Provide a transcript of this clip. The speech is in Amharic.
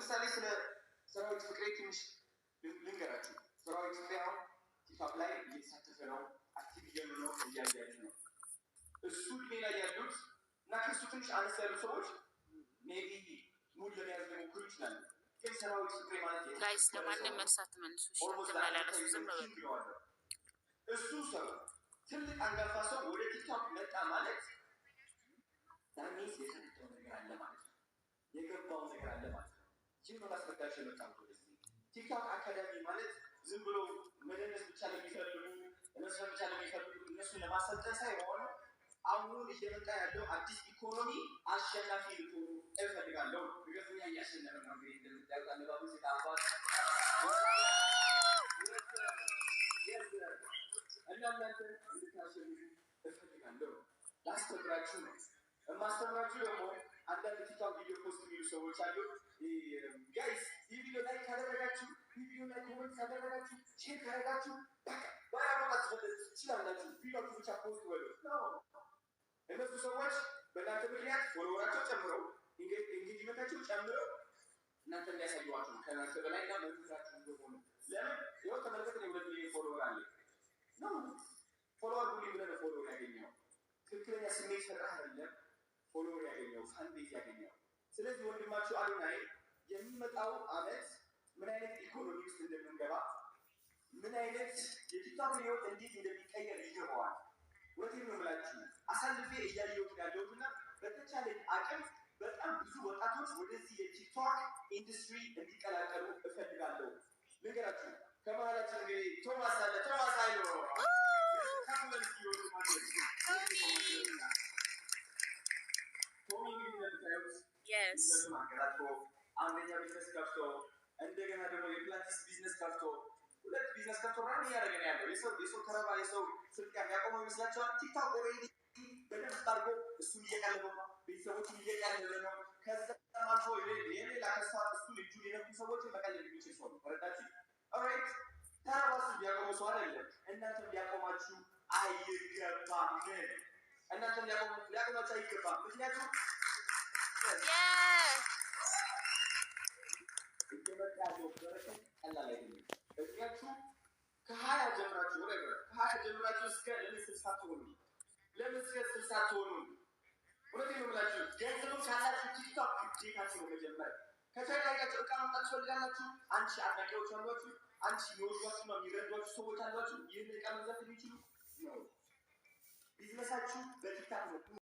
ለምሳሌ ስለ ሰራዊት ፍቅሬ ትንሽ ልንገራችሁ። ሰራዊት ፍቅሬ አሁን ቲክቶክ ላይ እየተሳተፈ ነው፣ አክቲቭ እየሆነ ነው፣ እያያለ ነው። እሱ እድሜ ላይ ያሉት እና ከሱ ትንሽ አነስ ያሉ ሰዎች ሜቢ ሙድ ለመያዝ ሊሞክሩ ይችላሉ። ግን ሰራዊት ፍቅሬ ማለት ጋይስ ለማንም መልሳት መልሱ ተመላለሱ ዝም ብለው እሱ ሰው ትልቅ አንጋፋ ሰው ወደ ቲክቶክ መጣ ማለት ዳሚስ የተነጠው ነገር አለ ማለት ነው። የገባው ነገር አለ ማለት ነው። ይህን ነው ማስረዳት የመጣው ወደዚህ ቲክቶክ አካዳሚ ማለት ዝም ብሎ መደነስ ብቻ ለሚፈልጉ መስራት ብቻ ለሚፈልጉ እነሱን ለማሰልጠን ሳይሆን አሁን እየመጣ ያለው አዲስ ኢኮኖሚ አሸናፊ ልትሆኑ እፈልጋለሁ። ምክንያቱም እያሸነፈ ነው። እንግዲህ እንደምታውቁት አለባበሱ ሲታፋት እናንተ እንድታሸንፉ እፈልጋለሁ። ላስተምራችሁ ነው። የማስተምራችሁ ደግሞ አንዳንድ ቲክቶክ ቪዲዮ ፖስት የሚሉ ሰዎች አሉ። ጋይስ ይህ ቪዲዮ ላይ ካደረጋችሁ፣ ይህ ቪዲዮ ላይ ኮሜንት ካደረጋችሁ፣ ሼር ካደረጋችሁ ባያመጣት ትችላላችሁ። ቪዲዮቹ ብቻ ፖስት በሉ ነው። እነሱ ሰዎች በእናንተ ምክንያት ፎሎወራቸው ጨምረው ኢንጌጅመንታቸው ጨምረው እናንተ እንዲያሳዩዋችሁ ከእናንተ በላይ እና መምህራችሁ እንደሆኑ ለምን ይኸው ተመልከት ነው። 2 ሚሊዮን ፎሎወር አለ ነው። ፎሎወር ሁሉ ብለህ ነው ፎሎወር ያገኘው። ትክክለኛ ስሜት ፈጥረህ አይደለም ፎሎወር ያገኘው፣ ፋን ቤዝ ያገኘው። ስለዚህ ወንድማችሁ አዶናይ የሚመጣው አመት ምን አይነት ኢኮኖሚ ውስጥ እንደምንገባ ምን አይነት የቲክቶክ ህይወት እንዴት እንደሚቀየር ይገባዋል። ወቴን ነው የምላችሁ አሳልፌ እያየሁት ያለሁትና በተቻለኝ አቅም በጣም ብዙ ወጣቶች ወደዚህ የቲክቶክ ኢንዱስትሪ እንዲቀላቀሉ እፈልጋለሁ። ልንገራችሁ ከመሀላችን እንግዲህ ቶማስ አለ። ቶማስ አይሎ አንደኛ ቢዝነስ ከፍቶ እንደገና ደግሞ የፕላቲስ ቢዝነስ ከፍቶ 2 ቢዝነስ ከፍቶ ራን እያደረገ ነው ያለው። የሰው ተረባ የሰው ስልክ ያቆመው ይመስላችኋል? ቲክቶክ ኦልሬዲ በደንብ አድርጎ እሱን እየቀለበው ነው፣ ቤተሰቦቹን እየቀለበ ነው። ከዛ አልፎ የሌላ ከሷ እሱ ልጁ የነኩ ሰዎችን መቀለብ የሚችል ሰው ነው። ረዳችሁ? ኦልራይት ተረባሱ ቢያቆመው ሰው አይደለም። እናንተም ሊያቆማችሁ አይገባም። እናንተም ሊያቆማችሁ አይገባም። ምክንያቱም እየመጣ ያለው በረከት ቀላል አይደለም። እድሜያችሁ ከ20 ጀምራችሁ ከ20 ጀምራችሁ እስከ 60 ትሆኑ ለምን እስከ 60 ትሆኑ? እውነቴን ነው የምላችሁ። ገንዘቡን ካላችሁ ቲክቶክ ግዴታችሁ ነው መጀመር። ከቻላችሁ ዕቃ ማምጣት ትፈልጋላችሁ። አንቺ አድናቂዎች አሏችሁ፣ አንቺ የሚወዷችሁ ነው የሚረዷችሁ ሰዎች አሏችሁ። ይህን ዕቃ መግዛት የሚችሉ ነው። ቢዝነሳችሁ በቲክቶክ ነው።